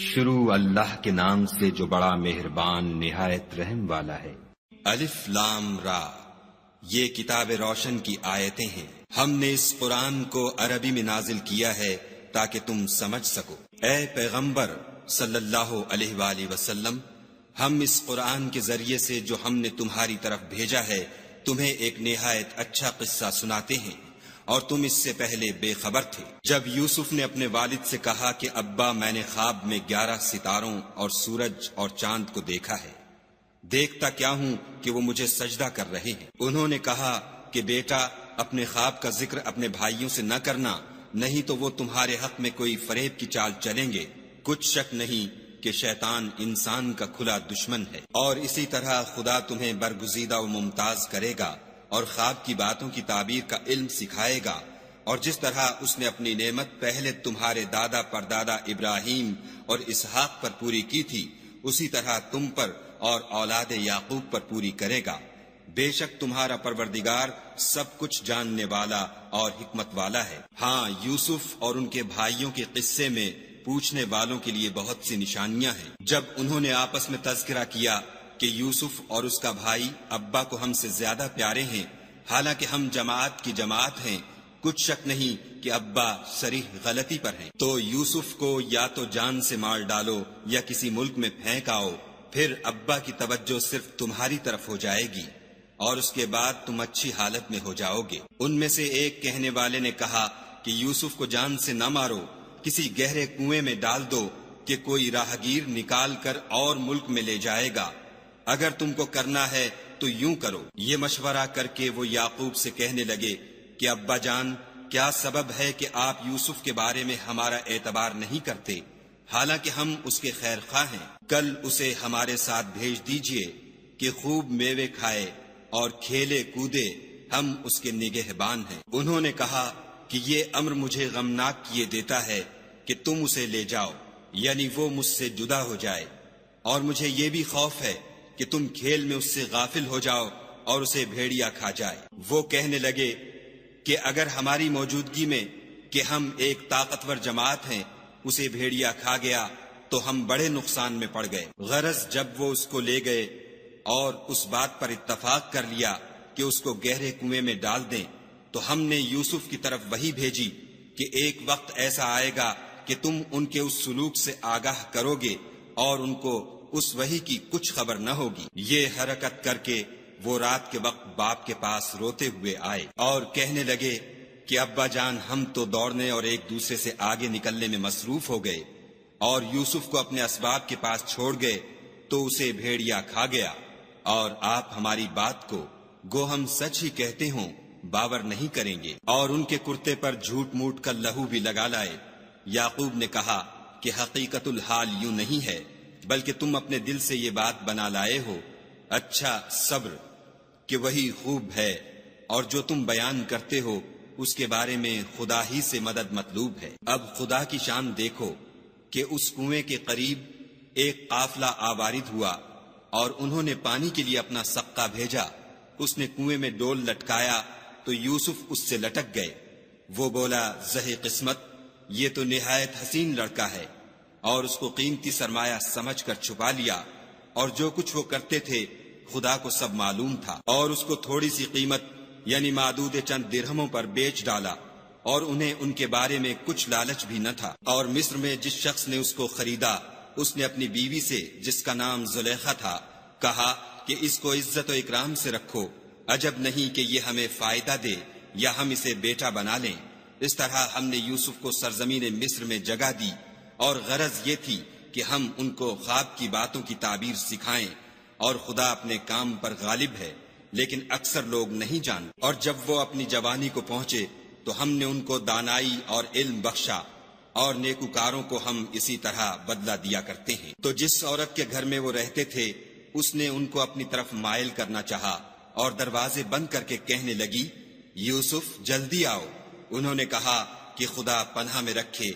شروع اللہ کے نام سے جو بڑا مہربان نہایت رحم والا ہے۔ الف لام را، یہ کتاب روشن کی آیتیں ہیں۔ ہم نے اس قرآن کو عربی میں نازل کیا ہے تاکہ تم سمجھ سکو۔ اے پیغمبر صلی اللہ علیہ وآلہ وسلم، ہم اس قرآن کے ذریعے سے جو ہم نے تمہاری طرف بھیجا ہے تمہیں ایک نہایت اچھا قصہ سناتے ہیں، اور تم اس سے پہلے بے خبر تھے۔ جب یوسف نے اپنے والد سے کہا کہ ابا میں نے خواب میں 11 ستاروں اور سورج اور چاند کو دیکھا ہے، دیکھتا کیا ہوں کہ وہ مجھے سجدہ کر رہے ہیں۔ انہوں نے کہا کہ بیٹا اپنے خواب کا ذکر اپنے بھائیوں سے نہ کرنا، نہیں تو وہ تمہارے حق میں کوئی فریب کی چال چلیں گے۔ کچھ شک نہیں کہ شیطان انسان کا کھلا دشمن ہے، اور اسی طرح خدا تمہیں برگزیدہ و ممتاز کرے گا اور خواب کی باتوں کی تعبیر کا علم سکھائے گا، اور جس طرح اس نے اپنی نعمت پہلے تمہارے دادا پردادا ابراہیم اور اسحاق پر پوری کی تھی، اسی طرح تم پر اور اولاد یعقوب پر پوری کرے گا۔ بے شک تمہارا پروردگار سب کچھ جاننے والا اور حکمت والا ہے۔ ہاں، یوسف اور ان کے بھائیوں کے قصے میں پوچھنے والوں کے لیے بہت سی نشانیاں ہیں۔ جب انہوں نے آپس میں تذکرہ کیا کہ یوسف اور اس کا بھائی ابا کو ہم سے زیادہ پیارے ہیں، حالانکہ ہم جماعت کی جماعت ہیں، کچھ شک نہیں کہ ابا صریح غلطی پر ہیں، تو یوسف کو یا تو جان سے مار ڈالو یا کسی ملک میں پھینک آؤ، پھر ابا کی توجہ صرف تمہاری طرف ہو جائے گی اور اس کے بعد تم اچھی حالت میں ہو جاؤ گے۔ ان میں سے ایک کہنے والے نے کہا کہ یوسف کو جان سے نہ مارو، کسی گہرے کنویں میں ڈال دو کہ کوئی راہگیر نکال کر اور ملک میں لے جائے گا، اگر تم کو کرنا ہے تو یوں کرو۔ یہ مشورہ کر کے وہ یعقوب سے کہنے لگے کہ ابا جان، کیا سبب ہے کہ آپ یوسف کے بارے میں ہمارا اعتبار نہیں کرتے، حالانکہ ہم اس کے خیر خواہ ہیں؟ کل اسے ہمارے ساتھ بھیج دیجئے کہ خوب میوے کھائے اور کھیلے کودے، ہم اس کے نگہبان ہیں۔ انہوں نے کہا کہ یہ امر مجھے غمناک کیے دیتا ہے کہ تم اسے لے جاؤ، یعنی وہ مجھ سے جدا ہو جائے، اور مجھے یہ بھی خوف ہے کہ تم کھیل میں اس سے غافل ہو جاؤ اور اسے بھیڑیا کھا جائے۔ وہ کہنے لگے کہ اگر ہماری موجودگی میں کہ ہم ایک طاقتور جماعت ہیں اسے بھیڑیا کھا گیا تو ہم بڑے نقصان میں پڑ گئے۔ غرض جب وہ اس کو لے گئے اور اس بات پر اتفاق کر لیا کہ اس کو گہرے کنویں میں ڈال دیں، تو ہم نے یوسف کی طرف وحی بھیجی کہ ایک وقت ایسا آئے گا کہ تم ان کے اس سلوک سے آگاہ کرو گے اور ان کو اس وحی کی کچھ خبر نہ ہوگی۔ یہ حرکت کر کے وہ رات کے وقت باپ کے پاس روتے ہوئے آئے اور کہنے لگے کہ ابا جان، ہم تو دوڑنے اور ایک دوسرے سے آگے نکلنے میں مصروف ہو گئے اور یوسف کو اپنے اسباب کے پاس چھوڑ گئے تو اسے بھیڑیا کھا گیا، اور آپ ہماری بات کو گو ہم سچ ہی کہتے ہوں باور نہیں کریں گے، اور ان کے کرتے پر جھوٹ موٹ کا لہو بھی لگا لائے۔ یعقوب نے کہا کہ حقیقت الحال یوں نہیں ہے، بلکہ تم اپنے دل سے یہ بات بنا لائے ہو۔ اچھا، صبر کہ وہی خوب ہے، اور جو تم بیان کرتے ہو اس کے بارے میں خدا ہی سے مدد مطلوب ہے۔ اب خدا کی شان دیکھو کہ اس کنویں کے قریب ایک قافلہ آوارد ہوا اور انہوں نے پانی کے لیے اپنا سقہ بھیجا۔ اس نے کنویں میں ڈول لٹکایا تو یوسف اس سے لٹک گئے۔ وہ بولا، زہے قسمت، یہ تو نہایت حسین لڑکا ہے، اور اس کو قیمتی سرمایہ سمجھ کر چھپا لیا، اور جو کچھ وہ کرتے تھے خدا کو سب معلوم تھا، اور اس کو تھوڑی سی قیمت یعنی معدود چند درہموں پر بیچ ڈالا، اور انہیں ان کے بارے میں کچھ لالچ بھی نہ تھا۔ اور مصر میں جس شخص نے اس کو خریدا، اس نے اپنی بیوی سے جس کا نام زلیخا تھا کہا کہ اس کو عزت و اکرام سے رکھو، عجب نہیں کہ یہ ہمیں فائدہ دے یا ہم اسے بیٹا بنا لیں۔ اس طرح ہم نے یوسف کو سرزمین مصر میں جگہ دی، اور غرض یہ تھی کہ ہم ان کو خواب کی باتوں کی تعبیر سکھائیں، اور خدا اپنے کام پر غالب ہے، لیکن اکثر لوگ نہیں جانتے۔ اور جب وہ اپنی جوانی کو پہنچے تو ہم نے ان کو دانائی اور علم بخشا، اور نیکوکاروں کو ہم اسی طرح بدلہ دیا کرتے ہیں۔ تو جس عورت کے گھر میں وہ رہتے تھے اس نے ان کو اپنی طرف مائل کرنا چاہا اور دروازے بند کر کے کہنے لگی، یوسف جلدی آؤ۔ انہوں نے کہا کہ خدا پناہ میں رکھے،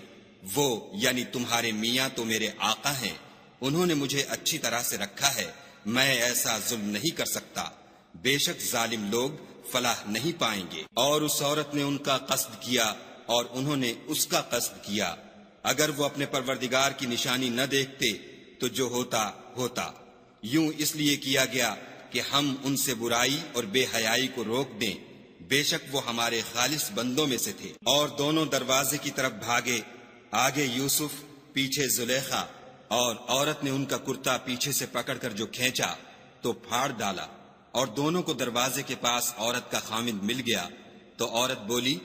وہ یعنی تمہارے میاں تو میرے آقا ہیں، انہوں نے مجھے اچھی طرح سے رکھا ہے، میں ایسا ظلم نہیں کر سکتا، بے شک ظالم لوگ فلاح نہیں پائیں گے۔ اور اس عورت نے ان کا قصد کیا اور انہوں نے اس کا قصد کیا، اگر وہ اپنے پروردگار کی نشانی نہ دیکھتے تو جو ہوتا ہوتا، یوں اس لیے کیا گیا کہ ہم ان سے برائی اور بے حیائی کو روک دیں، بے شک وہ ہمارے خالص بندوں میں سے تھے۔ اور دونوں دروازے کی طرف بھاگے، آگے یوسف، پیچھے زلیخا، اور عورت نے ان کا کرتا پیچھے سے پکڑ کر جو کھینچا تو پھاڑ ڈالا، اور دونوں کو دروازے کے پاس عورت کا خامند مل گیا۔ تو عورت بولی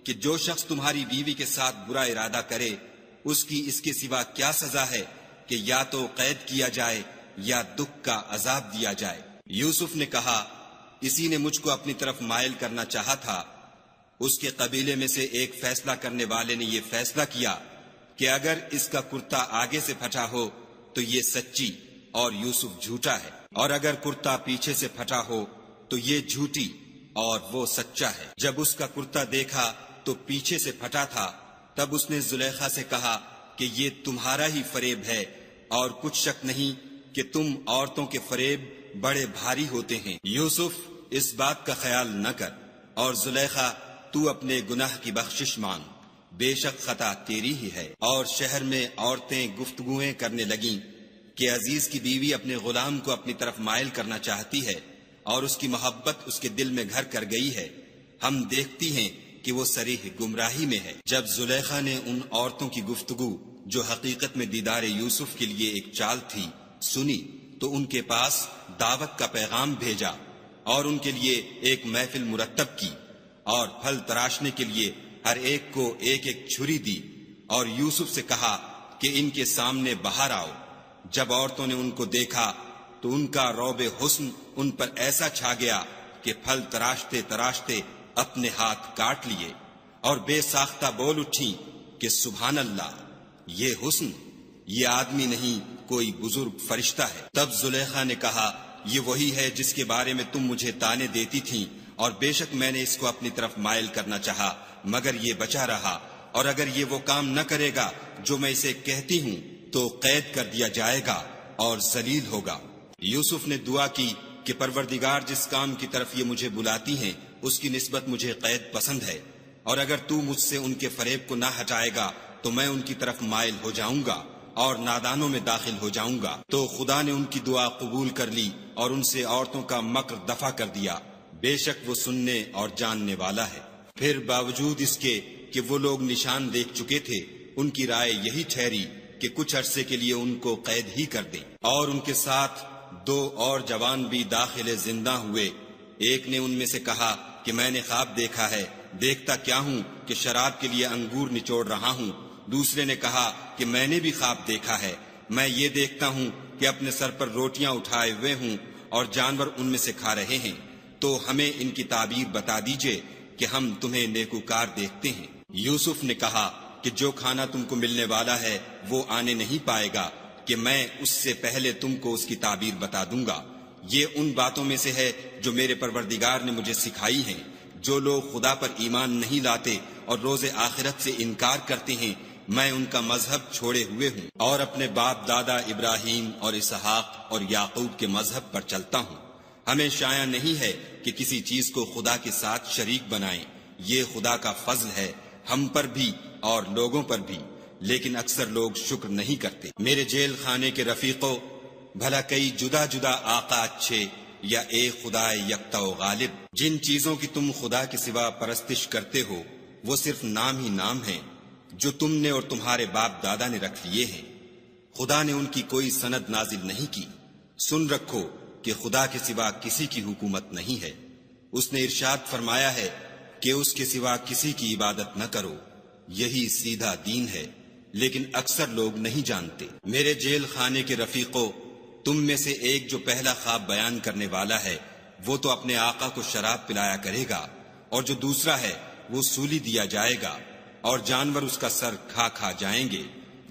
کہ جو شخص تمہاری بیوی کے ساتھ برا ارادہ کرے اس کی اس کے سوا کیا سزا ہے کہ یا تو قید کیا جائے یا دکھ کا عذاب دیا جائے۔ یوسف نے کہا، اسی نے مجھ کو اپنی طرف مائل کرنا چاہا تھا۔ اس کے قبیلے میں سے ایک فیصلہ کرنے والے نے یہ فیصلہ کیا کہ اگر اس کا کرتا آگے سے پھٹا ہو تو یہ سچی اور یوسف جھوٹا ہے، اور اگر کرتا پیچھے سے پھٹا ہو تو یہ جھوٹی اور وہ سچا ہے۔ جب اس کا کرتا دیکھا تو پیچھے سے پھٹا تھا، تب اس نے زلیخا سے کہا کہ یہ تمہارا ہی فریب ہے، اور کچھ شک نہیں کہ تم عورتوں کے فریب بڑے بھاری ہوتے ہیں۔ یوسف، اس بات کا خیال نہ کر، اور زلیخا تو اپنے گناہ کی بخشش مانگ، بے شک خطا تیری ہی ہے۔ اور شہر میں عورتیں گفتگویں کرنے لگیں کہ عزیز کی بیوی اپنے غلام کو اپنی طرف مائل کرنا چاہتی ہے اور اس کی محبت اس کے دل میں گھر کر گئی ہے، ہم دیکھتی ہیں کہ وہ صریح گمراہی میں ہے۔ جب زلیخا نے ان عورتوں کی گفتگو جو حقیقت میں دیدار یوسف کے لیے ایک چال تھی سنی تو ان کے پاس دعوت کا پیغام بھیجا اور ان کے لیے ایک محفل مرتب کی اور پھل تراشنے کے لیے ہر ایک کو ایک ایک چھری دی، اور یوسف سے کہا کہ ان کے سامنے باہر آؤ۔ جب عورتوں نے ان کو دیکھا تو ان کا رعب حسن ان پر ایسا چھا گیا کہ پھل تراشتے تراشتے اپنے ہاتھ کاٹ لیے اور بے ساختہ بول اٹھیں کہ سبحان اللہ، یہ حسن، یہ آدمی نہیں کوئی بزرگ فرشتہ ہے۔ تب زلیخا نے کہا، یہ وہی ہے جس کے بارے میں تم مجھے تانے دیتی تھیں، اور بے شک میں نے اس کو اپنی طرف مائل کرنا چاہا مگر یہ بچا رہا، اور اگر یہ وہ کام نہ کرے گا جو میں اسے کہتی ہوں تو قید کر دیا جائے گا اور ذلیل ہوگا۔ یوسف نے دعا کی کہ پروردگار جس کام کی طرف یہ مجھے بلاتی ہیں اس کی نسبت مجھے قید پسند ہے، اور اگر تو مجھ سے ان کے فریب کو نہ ہٹائے گا تو میں ان کی طرف مائل ہو جاؤں گا اور نادانوں میں داخل ہو جاؤں گا۔ تو خدا نے ان کی دعا قبول کر لی اور ان سے عورتوں کا مکر دفع کر دیا، بے شک وہ سننے اور جاننے والا ہے۔ پھر باوجود اس کے کہ وہ لوگ نشان دیکھ چکے تھے، ان کی رائے یہی ٹھہری کہ کچھ عرصے کے لیے ان کو قید ہی کر دیں، اور ان کے ساتھ 2 اور جوان بھی داخل زندہ ہوئے۔ ایک نے ان میں سے کہا کہ میں نے خواب دیکھا ہے، دیکھتا کیا ہوں کہ شراب کے لیے انگور نچوڑ رہا ہوں۔ دوسرے نے کہا کہ میں نے بھی خواب دیکھا ہے، میں یہ دیکھتا ہوں کہ اپنے سر پر روٹیاں اٹھائے ہوئے ہوں اور جانور ان میں سے کھا رہے ہیں، تو ہمیں ان کی تعبیر بتا دیجئے کہ ہم تمہیں نیکوکار دیکھتے ہیں۔ یوسف نے کہا کہ جو کھانا تم کو ملنے والا ہے وہ آنے نہیں پائے گا کہ میں اس سے پہلے تم کو اس کی تعبیر بتا دوں گا۔ یہ ان باتوں میں سے ہے جو میرے پروردگار نے مجھے سکھائی ہیں۔ جو لوگ خدا پر ایمان نہیں لاتے اور روز آخرت سے انکار کرتے ہیں، میں ان کا مذہب چھوڑے ہوئے ہوں اور اپنے باپ دادا ابراہیم اور اسحاق اور یعقوب کے مذہب پر چلتا ہوں۔ ہمیں شایع نہیں ہے کہ کسی چیز کو خدا کے ساتھ شریک بنائیں، یہ خدا کا فضل ہے ہم پر بھی اور لوگوں پر بھی، لیکن اکثر لوگ شکر نہیں کرتے۔ میرے جیل خانے کے رفیقوں، بھلا کئی جدا جدا آقا اچھے یا ایک خدا یکتا و غالب؟ جن چیزوں کی تم خدا کے سوا پرستش کرتے ہو وہ صرف نام ہی نام ہیں جو تم نے اور تمہارے باپ دادا نے رکھ لیے ہیں، خدا نے ان کی کوئی سند نازل نہیں کی۔ سن رکھو کہ خدا کے سوا کسی کی حکومت نہیں ہے، اس نے ارشاد فرمایا ہے کہ اس کے سوا کسی کی عبادت نہ کرو، یہی سیدھا دین ہے، لیکن اکثر لوگ نہیں جانتے۔ میرے جیل خانے کے رفیقوں، تم میں سے ایک جو پہلا خواب بیان کرنے والا ہے وہ تو اپنے آقا کو شراب پلایا کرے گا، اور جو دوسرا ہے وہ سولی دیا جائے گا اور جانور اس کا سر کھا کھا جائیں گے۔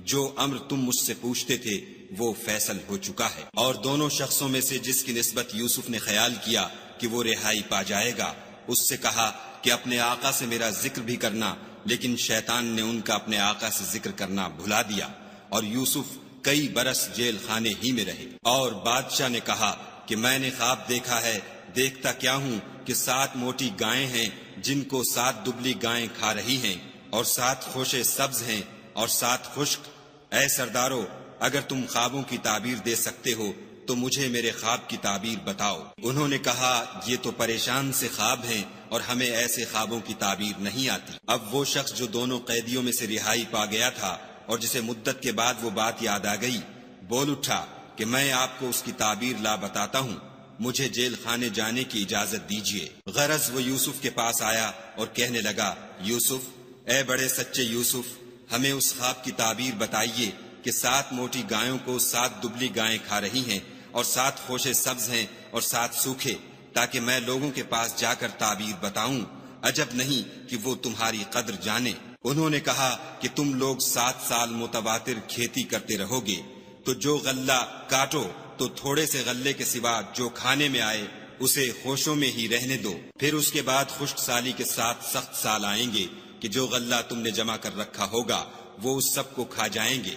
جو امر تم مجھ سے پوچھتے تھے وہ فیصل ہو چکا ہے۔ اور دونوں شخصوں میں سے جس کی نسبت یوسف نے خیال کیا کہ وہ رہائی پا جائے گا، اس سے کہا کہ اپنے آقا سے میرا ذکر بھی کرنا، لیکن شیطان نے ان کا اپنے آقا سے ذکر کرنا بھلا دیا، اور یوسف کئی برس جیل خانے ہی میں رہے۔ اور بادشاہ نے کہا کہ میں نے خواب دیکھا ہے، دیکھتا کیا ہوں کہ 7 موٹی گائیں ہیں جن کو 7 دبلی گائیں کھا رہی ہیں، اور 7 خوشے سبز ہیں اور 7 خشک۔ اے سردارو، اگر تم خوابوں کی تعبیر دے سکتے ہو تو مجھے میرے خواب کی تعبیر بتاؤ۔ انہوں نے کہا یہ تو پریشان سے خواب ہیں اور ہمیں ایسے خوابوں کی تعبیر نہیں آتی۔ اب وہ شخص جو دونوں قیدیوں میں سے رہائی پا گیا تھا اور جسے مدت کے بعد وہ بات یاد آ گئی، بول اٹھا کہ میں آپ کو اس کی تعبیر لا بتاتا ہوں، مجھے جیل خانے جانے کی اجازت دیجیے۔ غرض وہ یوسف کے پاس آیا اور کہنے لگا، یوسف، اے بڑے سچے یوسف، ہمیں اس خواب کی تعبیر بتائیے کہ 7 موٹی گایوں کو 7 دبلی گائیں کھا رہی ہیں اور 7 خوشے سبز ہیں اور 7 سوکھے، تاکہ میں لوگوں کے پاس جا کر تعبیر بتاؤں، عجب نہیں کہ وہ تمہاری قدر جانے۔ انہوں نے کہا کہ تم لوگ 7 سال متواتر کھیتی کرتے رہو گے، تو جو غلہ کاٹو تو تھوڑے سے غلے کے سوا جو کھانے میں آئے اسے خوشوں میں ہی رہنے دو، پھر اس کے بعد خشک سالی کے ساتھ سخت سال آئیں گے کہ جو غلہ تم نے جمع کر رکھا ہوگا وہ اس سب کو کھا جائیں گے،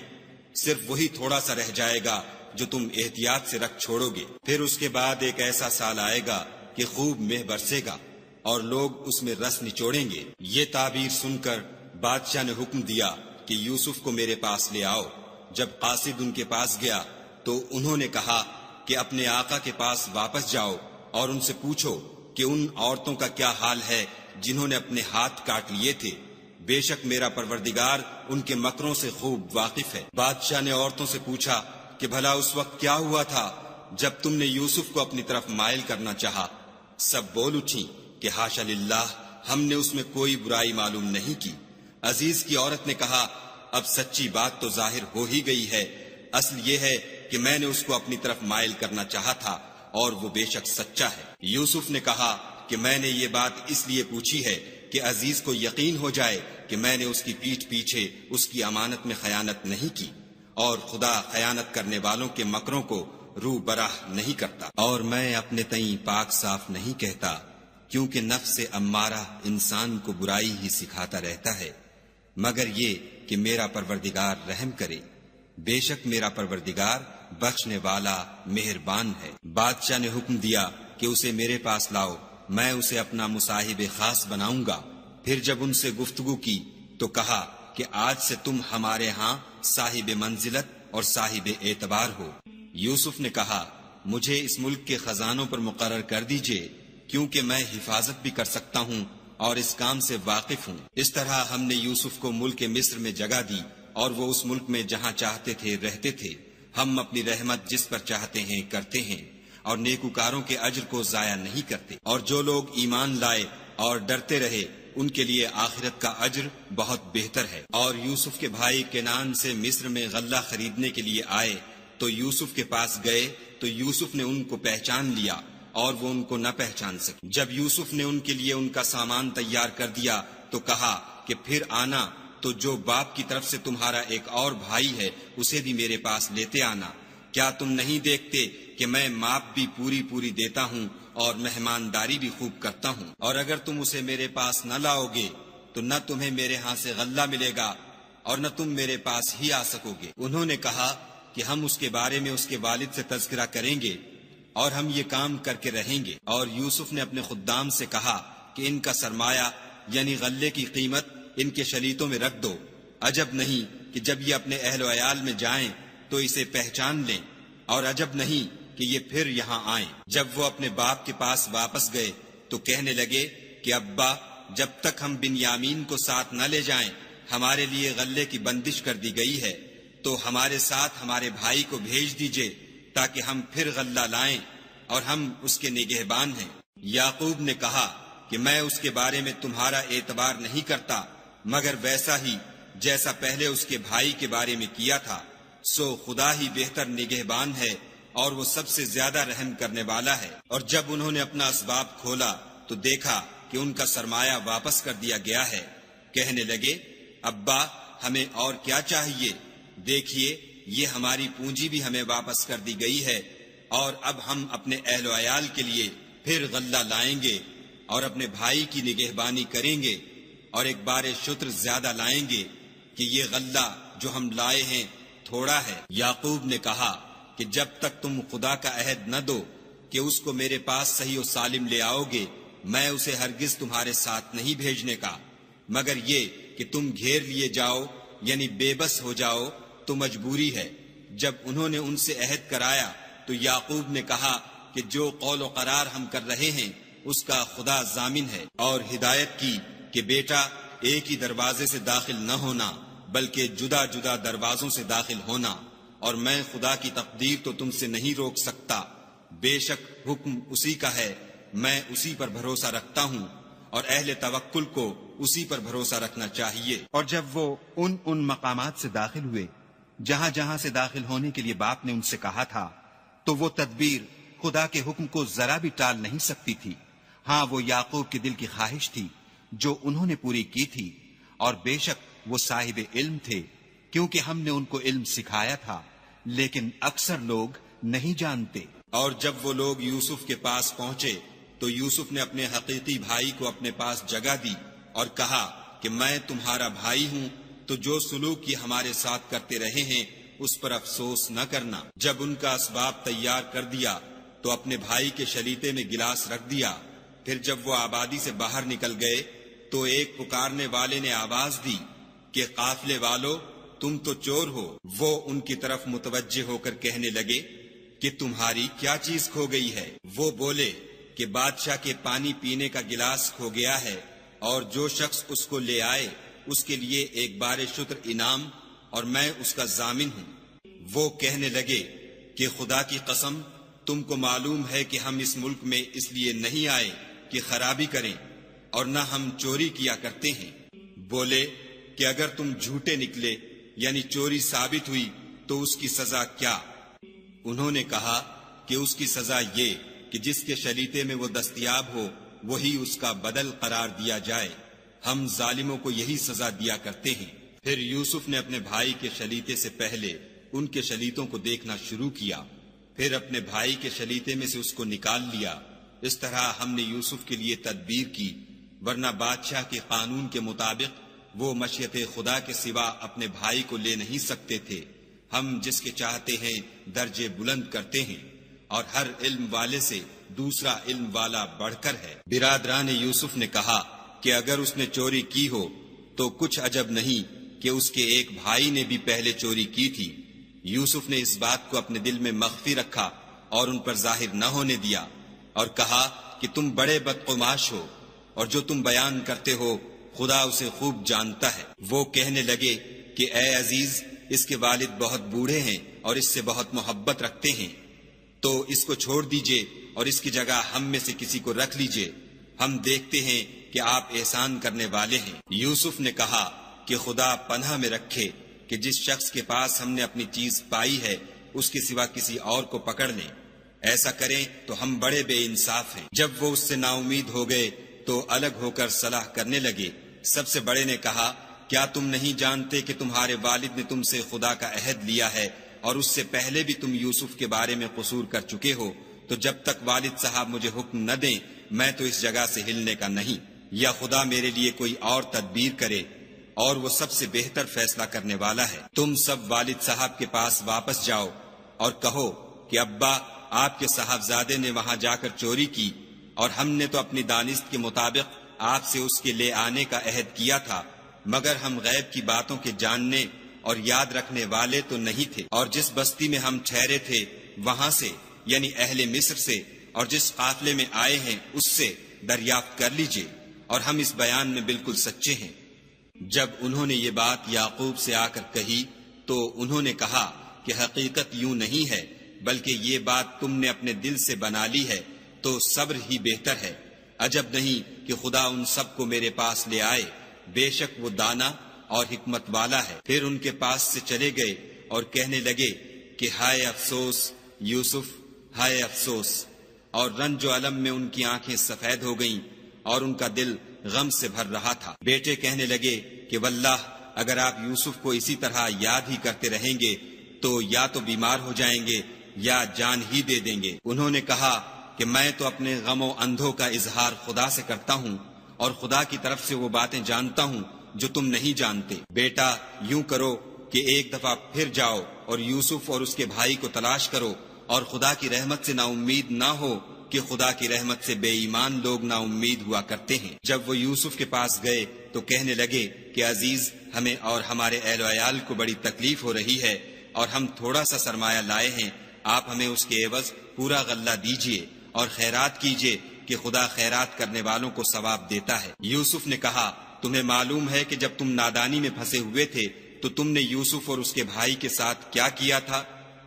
صرف وہی تھوڑا سا رہ جائے گا جو تم احتیاط سے رکھ چھوڑو گے۔ پھر اس کے بعد ایک ایسا سال آئے گا کہ خوب مہ برسے گا اور لوگ اس میں رس نچوڑیں گے۔ یہ تعبیر سن کر بادشاہ نے حکم دیا کہ یوسف کو میرے پاس لے آؤ۔ جب قاصد ان کے پاس گیا تو انہوں نے کہا کہ اپنے آقا کے پاس واپس جاؤ اور ان سے پوچھو کہ ان عورتوں کا کیا حال ہے جنہوں نے اپنے ہاتھ کاٹ لیے تھے، بے شک میرا پروردگار ان کے مکروں سے خوب واقف ہے۔ بادشاہ نے عورتوں سے پوچھا کہ بھلا اس وقت کیا ہوا تھا جب تم نے یوسف کو اپنی طرف مائل کرنا چاہا؟ سب بول اٹھیں کہ حاشا للہ، ہم نے اس میں کوئی برائی معلوم نہیں کی۔ عزیز کی عورت نے کہا، اب سچی بات تو ظاہر ہو ہی گئی ہے، اصل یہ ہے کہ میں نے اس کو اپنی طرف مائل کرنا چاہا تھا اور وہ بے شک سچا ہے۔ یوسف نے کہا کہ میں نے یہ بات اس لیے پوچھی ہے کہ عزیز کو یقین ہو جائے کہ میں نے اس کی پیٹھ پیچھے اس کی امانت میں خیانت نہیں کی، اور خدا خیانت کرنے والوں کے مکروں کو رو براہ نہیں کرتا، اور میں اپنے تئیں پاک صاف نہیں کہتا، کیونکہ نفس امارہ انسان کو برائی ہی سکھاتا رہتا ہے، مگر یہ کہ میرا پروردگار رحم کرے، بے شک میرا پروردگار بخشنے والا مہربان ہے۔ بادشاہ نے حکم دیا کہ اسے میرے پاس لاؤ، میں اسے اپنا مصاحب خاص بناؤں گا۔ پھر جب ان سے گفتگو کی تو کہا کہ آج سے تم ہمارے ہاں صاحب منزلت اور صاحب اعتبار ہو۔ یوسف نے کہا، مجھے اس ملک کے خزانوں پر مقرر کر دیجئے، کیونکہ میں حفاظت بھی کر سکتا ہوں اور اس کام سے واقف ہوں۔ اس طرح ہم نے یوسف کو ملک مصر میں جگہ دی اور وہ اس ملک میں جہاں چاہتے تھے رہتے تھے۔ ہم اپنی رحمت جس پر چاہتے ہیں کرتے ہیں اور نیکوکاروں کے اجر کو ضائع نہیں کرتے، اور جو لوگ ایمان لائے اور ڈرتے رہے ان کے لیے آخرت کا اجر بہت بہتر ہے۔ اور یوسف کے بھائی کنعان سے مصر میں غلہ خریدنے کے لیے آئے تو یوسف کے پاس گئے تو یوسف نے ان کو پہچان لیا اور وہ ان کو نہ پہچان سکے۔ جب یوسف نے ان کے لیے ان کا سامان تیار کر دیا تو کہا کہ پھر آنا تو جو باپ کی طرف سے تمہارا ایک اور بھائی ہے اسے بھی میرے پاس لیتے آنا۔ کیا تم نہیں دیکھتے کہ میں ماپ بھی پوری پوری دیتا ہوں اور مہمانداری بھی خوب کرتا ہوں؟ اور اگر تم اسے میرے پاس نہ لاؤ گے تو نہ تمہیں میرے ہاں سے غلہ ملے گا اور نہ تم میرے پاس ہی آ سکو گے۔ انہوں نے کہا کہ ہم اس کے بارے میں اس کے والد سے تذکرہ کریں گے اور ہم یہ کام کر کے رہیں گے۔ اور یوسف نے اپنے خدام سے کہا کہ ان کا سرمایہ یعنی غلے کی قیمت ان کے شلیتوں میں رکھ دو، عجب نہیں کہ جب یہ اپنے اہل و عیال میں جائیں تو اسے پہچان لیں، اور عجب نہیں کہ یہ پھر یہاں آئیں۔ جب وہ اپنے باپ کے پاس واپس گئے تو کہنے لگے کہ ابا، جب تک ہم بنیامین کو ساتھ نہ لے جائیں ہمارے لیے غلے کی بندش کر دی گئی ہے، تو ہمارے ساتھ ہمارے بھائی کو بھیج دیجئے تاکہ ہم پھر غلہ لائیں اور ہم اس کے نگہبان ہیں۔ یعقوب نے کہا کہ میں اس کے بارے میں تمہارا اعتبار نہیں کرتا مگر ویسا ہی جیسا پہلے اس کے بھائی کے بارے میں کیا تھا، سو خدا ہی بہتر نگہبان ہے اور وہ سب سے زیادہ رحم کرنے والا ہے۔ اور جب انہوں نے اپنا اسباب کھولا تو دیکھا کہ ان کا سرمایہ واپس کر دیا گیا ہے۔ کہنے لگے، ابا ہمیں اور کیا چاہیے؟ دیکھیے یہ ہماری پونجی بھی ہمیں واپس کر دی گئی ہے، اور اب ہم اپنے اہل و عیال کے لیے پھر غلہ لائیں گے اور اپنے بھائی کی نگہبانی کریں گے، اور ایک بار شتر زیادہ لائیں گے کہ یہ غلہ جو ہم لائے ہیں تھوڑا ہے۔ یعقوب نے کہا کہ جب تک تم خدا کا عہد نہ دو کہ اس کو میرے پاس صحیح و سالم لے آؤ گے، میں اسے ہرگز تمہارے ساتھ نہیں بھیجنے کا، مگر یہ کہ تم گھیر لیے جاؤ یعنی بے بس ہو جاؤ تو مجبوری ہے۔ جب انہوں نے ان سے عہد کرایا تو یعقوب نے کہا کہ جو قول و قرار ہم کر رہے ہیں اس کا خدا ضامن ہے، اور ہدایت کی کہ بیٹا ایک ہی دروازے سے داخل نہ ہونا بلکہ جدا جدا دروازوں سے داخل ہونا، اور میں خدا کی تقدیر تو تم سے نہیں روک سکتا، بے شک حکم اسی کا ہے، میں اسی پر بھروسہ رکھتا ہوں، اور اہل توکل کو اسی پر بھروسہ رکھنا چاہیے۔ اور جب وہ ان مقامات سے داخل ہوئے جہاں جہاں سے داخل ہونے کے لیے باپ نے ان سے کہا تھا، تو وہ تدبیر خدا کے حکم کو ذرا بھی ٹال نہیں سکتی تھی۔ ہاں، وہ یعقوب کے دل کی خواہش تھی جو انہوں نے پوری کی تھی، اور بے شک وہ صاحب علم تھے، کیونکہ ہم نے ان کو علم سکھایا تھا، لیکن اکثر لوگ نہیں جانتے۔ اور جب وہ لوگ یوسف کے پاس پہنچے تو یوسف نے اپنے حقیقی بھائی کو اپنے پاس جگہ دی اور کہا کہ میں تمہارا بھائی ہوں، تو جو سلوک یہ ہمارے ساتھ کرتے رہے ہیں اس پر افسوس نہ کرنا۔ جب ان کا اسباب تیار کر دیا تو اپنے بھائی کے شلیتے میں گلاس رکھ دیا۔ پھر جب وہ آبادی سے باہر نکل گئے تو ایک پکارنے والے نے آواز دی کہ قافلے والو، تم تو چور ہو۔ وہ ان کی طرف متوجہ ہو کر کہنے لگے کہ تمہاری کیا چیز کھو گئی ہے؟ وہ بولے کہ بادشاہ کے پانی پینے کا گلاس کھو گیا ہے، اور جو شخص اس کو لے آئے اس کے لیے ایک بار شتر انعام، اور میں اس کا ضامن ہوں۔ وہ کہنے لگے کہ خدا کی قسم، تم کو معلوم ہے کہ ہم اس ملک میں اس لیے نہیں آئے کہ خرابی کریں، اور نہ ہم چوری کیا کرتے ہیں۔ بولے کہ اگر تم جھوٹے نکلے یعنی چوری ثابت ہوئی تو اس کی سزا کیا؟ انہوں نے کہا کہ اس کی سزا یہ کہ جس کے شلیتے میں وہ دستیاب ہو وہی اس کا بدل قرار دیا جائے، ہم ظالموں کو یہی سزا دیا کرتے ہیں۔ پھر یوسف نے اپنے بھائی کے شلیتے سے پہلے ان کے شلیتوں کو دیکھنا شروع کیا، پھر اپنے بھائی کے شلیتے میں سے اس کو نکال لیا۔ اس طرح ہم نے یوسف کے لیے تدبیر کی، ورنہ بادشاہ کے قانون کے مطابق وہ مشیت خدا کے سوا اپنے بھائی کو لے نہیں سکتے تھے۔ ہم جس کے چاہتے ہیں درجے بلند کرتے ہیں، اور ہر علم والے سے دوسرا علم والا بڑھ کر ہے۔ برادران یوسف نے کہا کہ اگر اس نے چوری کی ہو تو کچھ عجب نہیں کہ اس کے ایک بھائی نے بھی پہلے چوری کی تھی۔ یوسف نے اس بات کو اپنے دل میں مخفی رکھا اور ان پر ظاہر نہ ہونے دیا، اور کہا کہ تم بڑے بدقماش ہو، اور جو تم بیان کرتے ہو خدا اسے خوب جانتا ہے۔ وہ کہنے لگے کہ اے عزیز، اس کے والد بہت بوڑھے ہیں اور اس سے بہت محبت رکھتے ہیں، تو اس کو چھوڑ دیجئے اور اس کی جگہ ہم میں سے کسی کو رکھ لیجئے، ہم دیکھتے ہیں کہ آپ احسان کرنے والے ہیں۔ یوسف نے کہا کہ خدا پناہ میں رکھے کہ جس شخص کے پاس ہم نے اپنی چیز پائی ہے اس کے سوا کسی اور کو پکڑ لیں، ایسا کریں تو ہم بڑے بے انصاف ہیں۔ جب وہ اس سے نا امید ہو گئے تو الگ ہو کر صلاح کرنے لگے۔ سب سے بڑے نے کہا کیا تم نہیں جانتے کہ تمہارے والد نے تم سے خدا کا عہد لیا ہے، اور اس سے پہلے بھی تم یوسف کے بارے میں قصور کر چکے ہو، تو جب تک والد صاحب مجھے حکم نہ دیں میں تو اس جگہ سے ہلنے کا نہیں، یا خدا میرے لیے کوئی اور تدبیر کرے، اور وہ سب سے بہتر فیصلہ کرنے والا ہے۔ تم سب والد صاحب کے پاس واپس جاؤ اور کہو کہ ابا، آپ کے صاحبزادے نے وہاں جا کر چوری کی، اور ہم نے تو اپنی دانست کے مطابق آپ سے اس کے لے آنے کا عہد کیا تھا، مگر ہم غیب کی باتوں کے جاننے اور یاد رکھنے والے تو نہیں تھے، اور جس بستی میں ہم ٹھہرے تھے وہاں سے یعنی اہل مصر سے، اور جس قافلے میں آئے ہیں اس سے دریافت کر لیجئے، اور ہم اس بیان میں بالکل سچے ہیں۔ جب انہوں نے یہ بات یعقوب سے آ کر کہی تو انہوں نے کہا کہ حقیقت یوں نہیں ہے، بلکہ یہ بات تم نے اپنے دل سے بنا لی ہے، تو صبر ہی بہتر ہے۔ عجب نہیں کہ خدا ان سب کو میرے پاس لے آئے، بے شک وہ دانا اور حکمت والا ہے۔ پھر ان کے پاس سے چلے گئے اور کہنے لگے کہ ہائے افسوس یوسف، ہائے افسوس، اور رنج و الم میں ان کی آنکھیں سفید ہو گئیں اور ان کا دل غم سے بھر رہا تھا۔ بیٹے کہنے لگے کہ واللہ اگر آپ یوسف کو اسی طرح یاد ہی کرتے رہیں گے تو یا تو بیمار ہو جائیں گے یا جان ہی دے دیں گے۔ انہوں نے کہا کہ میں تو اپنے غم و اندھوں کا اظہار خدا سے کرتا ہوں، اور خدا کی طرف سے وہ باتیں جانتا ہوں جو تم نہیں جانتے۔ بیٹا یوں کرو کہ ایک دفعہ پھر جاؤ اور یوسف اور اس کے بھائی کو تلاش کرو، اور خدا کی رحمت سے نا امید نہ ہو کہ خدا کی رحمت سے بے ایمان لوگ نا امید ہوا کرتے ہیں۔ جب وہ یوسف کے پاس گئے تو کہنے لگے کہ عزیز، ہمیں اور ہمارے اہل و عیال کو بڑی تکلیف ہو رہی ہے اور ہم تھوڑا سا سرمایہ لائے ہیں، آپ ہمیں اس کے عوض پورا غلہ دیجئے اور خیرات کیجئے کہ خدا خیرات کرنے والوں کو ثواب دیتا ہے۔ یوسف نے کہا، تمہیں معلوم ہے کہ جب تم نادانی میں پھنسے ہوئے تھے تو تم نے یوسف اور اس کے بھائی کے ساتھ کیا کیا تھا؟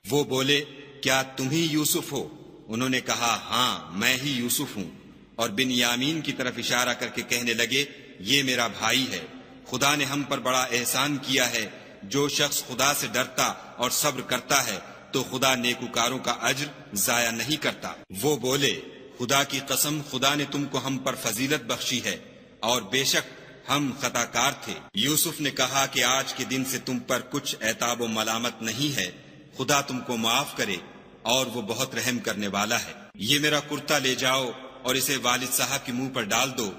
وہ بولے، کیا تم ہی یوسف ہو؟ انہوں نے کہا، ہاں میں ہی یوسف ہوں، اور بنیامین کی طرف اشارہ کر کے کہنے لگے، یہ میرا بھائی ہے، خدا نے ہم پر بڑا احسان کیا ہے، جو شخص خدا سے ڈرتا اور صبر کرتا ہے تو خدا نیکوکاروں کا اجر ضائع نہیں کرتا۔ وہ بولے، خدا کی قسم، خدا نے تم کو ہم پر فضیلت بخشی ہے اور بے شک ہم خطا کار تھے۔ یوسف نے کہا کہ آج کے دن سے تم پر کچھ عتاب و ملامت نہیں ہے، خدا تم کو معاف کرے اور وہ بہت رحم کرنے والا ہے۔ یہ میرا کرتا لے جاؤ اور اسے والد صاحب کے منہ پر ڈال دو،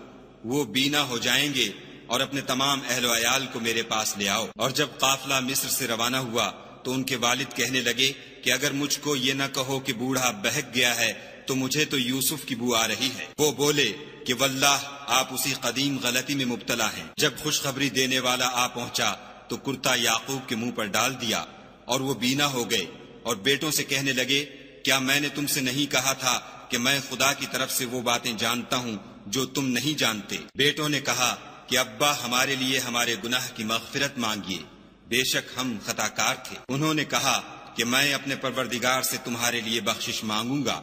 وہ بینا ہو جائیں گے، اور اپنے تمام اہل و عیال کو میرے پاس لے آؤ۔ اور جب قافلہ مصر سے روانہ ہوا تو ان کے والد کہنے لگے کہ اگر مجھ کو یہ نہ کہو کہ بوڑھا بہک گیا ہے تو مجھے تو یوسف کی بو آ رہی ہے۔ وہ بولے کہ واللہ آپ اسی قدیم غلطی میں مبتلا ہیں۔ جب خوشخبری دینے والا آ پہنچا تو کرتا یعقوب کے منہ پر ڈال دیا اور وہ بینا ہو گئے، اور بیٹوں سے کہنے لگے، کیا میں نے تم سے نہیں کہا تھا کہ میں خدا کی طرف سے وہ باتیں جانتا ہوں جو تم نہیں جانتے؟ بیٹوں نے کہا کہ ابا ہمارے لیے ہمارے گناہ کی مغفرت مانگیے، بے شک ہم خطا کار تھے۔ انہوں نے کہا کہ میں اپنے پروردگار سے تمہارے لیے بخشش مانگوں گا،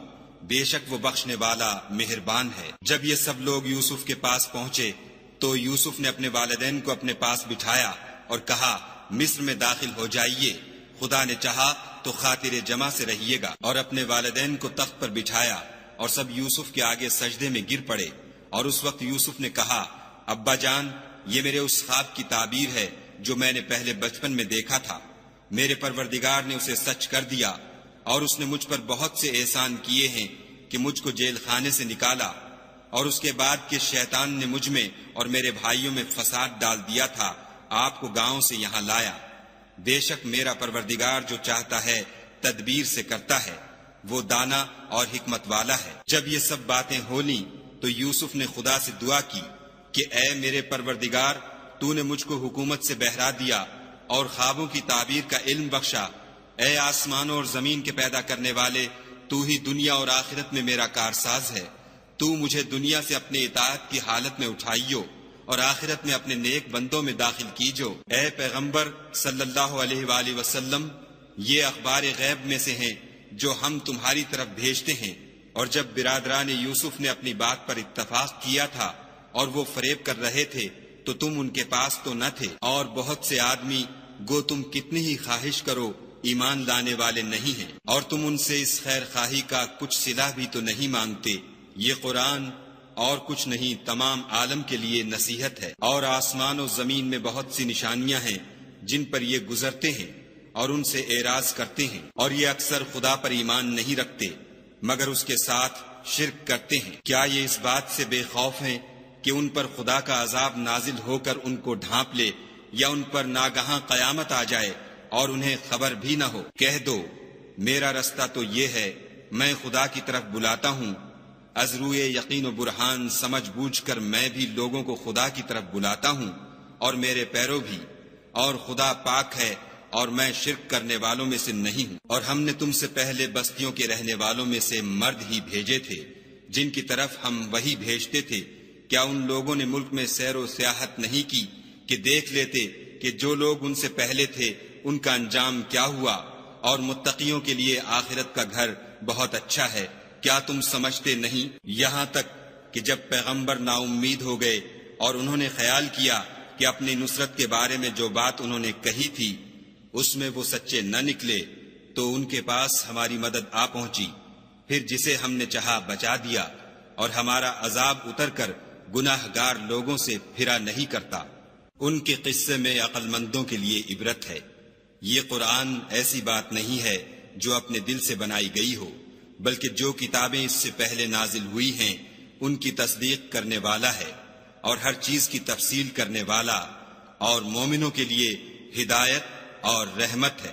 بے شک وہ بخشنے والا مہربان ہے۔ جب یہ سب لوگ یوسف کے پاس پہنچے تو یوسف نے اپنے والدین کو اپنے پاس بٹھایا اور کہا، مصر میں داخل ہو جائیے، خدا نے چاہا تو خاطر جمع سے رہیے گا۔ اور اپنے والدین کو تخت پر بٹھایا اور سب یوسف کے آگے سجدے میں گر پڑے۔ اور اس وقت یوسف نے کہا، ابا جان، یہ میرے اس خواب کی تعبیر ہے جو میں نے پہلے بچپن میں دیکھا تھا، میرے پروردگار نے اسے سچ کر دیا، اور اس نے مجھ پر بہت سے احسان کیے ہیں کہ مجھ کو جیل خانے سے نکالا، اور اس کے بعد کہ شیطان نے مجھ میں اور میرے بھائیوں میں فساد ڈال دیا تھا، آپ کو گاؤں سے یہاں لایا۔ بے شک میرا پروردگار جو چاہتا ہے تدبیر سے کرتا ہے، وہ دانا اور حکمت والا ہے۔ جب یہ سب باتیں ہو لیں تو یوسف نے خدا سے دعا کی کہ اے میرے پروردگار، تو نے مجھ کو حکومت سے بہرا دیا اور خوابوں کی تعبیر کا علم بخشا۔ اے آسمانوں اور زمین کے پیدا کرنے والے، تو ہی دنیا اور آخرت میں میرا کارساز ہے۔ تو مجھے دنیا سے اپنے اطاعت کی حالت میں اٹھائیو اور آخرت میں اپنے نیک بندوں میں داخل کیجو۔ اے پیغمبر صلی اللہ علیہ وآلہ وسلم، یہ اخبار غیب میں سے ہیں جو ہم تمہاری طرف بھیجتے ہیں۔ اور جب برادران یوسف نے اپنی بات پر اتفاق کیا تھا اور وہ فریب کر رہے تھے تو تم ان کے پاس تو نہ تھے، اور بہت سے آدمی گو تم کتنی ہی خواہش کرو ایمان لانے والے نہیں ہیں، اور تم ان سے اس خیر خواہی کا کچھ صلہ بھی تو نہیں مانگتے۔ یہ قرآن اور کچھ نہیں تمام عالم کے لیے نصیحت ہے، اور آسمان و زمین میں بہت سی نشانیاں ہیں جن پر یہ گزرتے ہیں اور ان سے اعراض کرتے ہیں، اور یہ اکثر خدا پر ایمان نہیں رکھتے مگر اس کے ساتھ شرک کرتے ہیں۔ کیا یہ اس بات سے بے خوف ہیں کہ ان پر خدا کا عذاب نازل ہو کر ان کو ڈھانپ لے، یا ان پر ناگہاں قیامت آ جائے اور انہیں خبر بھی نہ ہو؟ کہہ دو، میرا رستہ تو یہ ہے، میں خدا کی طرف بلاتا ہوں، از روئے یقین و برہان سمجھ بوجھ کر میں بھی لوگوں کو خدا کی طرف بلاتا ہوں، اور میرے پیرو بھی، اور خدا پاک ہے اور میں شرک کرنے والوں میں سے نہیں ہوں۔ اور ہم نے تم سے پہلے بستیوں کے رہنے والوں میں سے مرد ہی بھیجے تھے جن کی طرف ہم وہی بھیجتے تھے۔ کیا ان لوگوں نے ملک میں سیر و سیاحت نہیں کی کہ دیکھ لیتے کہ جو لوگ ان سے پہلے تھے ان کا انجام کیا ہوا، اور متقیوں کے لیے آخرت کا گھر بہت اچھا ہے؟ کیا تم سمجھتے نہیں؟ یہاں تک کہ جب پیغمبر نا امید ہو گئے اور انہوں نے خیال کیا کہ اپنی نصرت کے بارے میں جو بات انہوں نے کہی تھی اس میں وہ سچے نہ نکلے، تو ان کے پاس ہماری مدد آ پہنچی، پھر جسے ہم نے چاہا بچا دیا، اور ہمارا عذاب اتر کر گناہ گار لوگوں سے پھرا نہیں کرتا۔ ان کے قصے میں عقل مندوں کے لیے عبرت ہے۔ یہ قرآن ایسی بات نہیں ہے جو اپنے دل سے بنائی گئی ہو، بلکہ جو کتابیں اس سے پہلے نازل ہوئی ہیں ان کی تصدیق کرنے والا ہے، اور ہر چیز کی تفصیل کرنے والا، اور مومنوں کے لیے ہدایت اور رحمت ہے۔